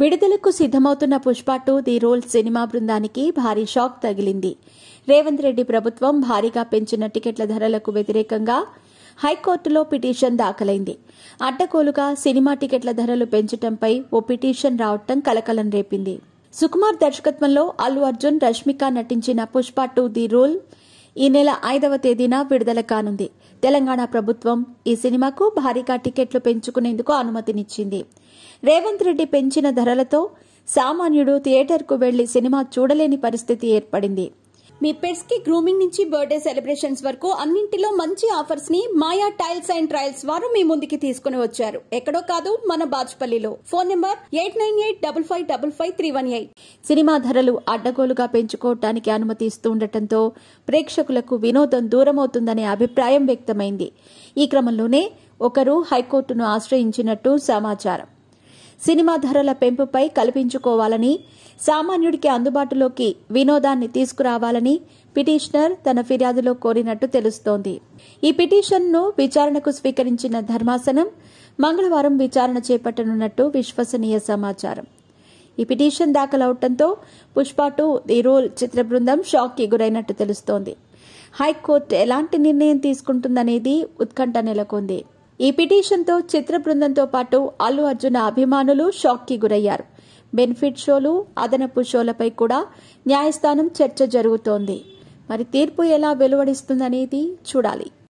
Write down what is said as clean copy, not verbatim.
విడుదలకు సిద్ధమవుతున్న Pushpa 2 the role cinema బృందానికి భారీ షాక్ తగిలింది. రేవంత్ రెడ్డి ప్రభుత్వం భారీగా పెంచిన టికెట్ల ధరలకు వ్యతిరేకంగా హైకోర్టులో పిటిషన్ దాఖలైంది. అడ్డగోలుగా సినిమా టికెట్ల ధరలు పెంచడంపై ఓ పిటిషన్ రావడం కలకలం రేపింది. సుకుమార్ దర్శకత్వంలో అల్లు అర్జున్, రష్మిక నటించిన పుష్ప 2 ది రోల్ ఈ నెల 5వ తేదీన విడుదల కానుంది. తెలంగాణ ప్రభుత్వం ఈ సినిమాకు భారీగా టికెట్లు పెంచుకునేందుకు అనుమతినిచ్చింది. రేవంత్ రెడ్డి పెంచిన ధరలతో సామాన్యుడు థియేటర్కు వెళ్లి సినిమా చూడలేని పరిస్థితి ఏర్పడింది. మీ పెట్స్ కి గ్రూమింగ్ నుంచి బర్త్డే సెలబ్రేషన్స్ వరకు అన్నింటిలో మంచి ఆఫర్స్ ని మాయా టైల్స్ అండ్ ట్రయల్స్ వారు మీ ముందుకి తీసుకుని వచ్చారు. ఎక్కడో కాదు, మన బాజ్పల్లిలో. Phone number 8985555318. సినిమా ధరలు అడ్డగోలుగా పెంచుకోవటానికి అనుమతి ఇస్తుండటంతో ప్రేక్షకులకు వినోదం దూరమవుతుందనే అభిప్రాయం వ్యక్తమైంది. ఈ క్రమంలోనే ఒకరు హైకోర్టును ఆశ్రయించినట్టు సమాచారం. సినిమా ధరల పెంపుపై కల్పించుకోవాలని, సామాన్యుడికి అందుబాటులోకి వినోదాన్ని తీసుకురావాలని పిటిషనర్ తన ఫిర్యాదులో కోరినట్టు తెలుస్తోంది. ఈ పిటిషన్ను విచారణకు స్వీకరించిన ధర్మాసనం మంగళవారం విచారణ చేపట్టనున్నట్టు విశ్వసనీయ సమాచారం. ఈ పిటిషన్ దాఖలవడంతో పుష్ప 2 ది రోల్ చిత్ర బృందం షాక్ కి గురైనట్టు తెలుస్తోంది. హైకోర్టు ఎలాంటి నిర్ణయం తీసుకుంటుందనేది ఉత్కంఠ నెలకొంది. ఈ పిటిషన్తో చిత్ర బృందంతో పాటు అల్లు అర్జున్ అభిమానులు షాక్ కి గురయ్యారు. బెనిఫిట్ షోలు, అదనపు షోలపై కూడా న్యాయస్థానం చర్చ జరుగుతోంది. మరి తీర్పు ఎలా వెలువడిస్తుందనేది చూడాలి.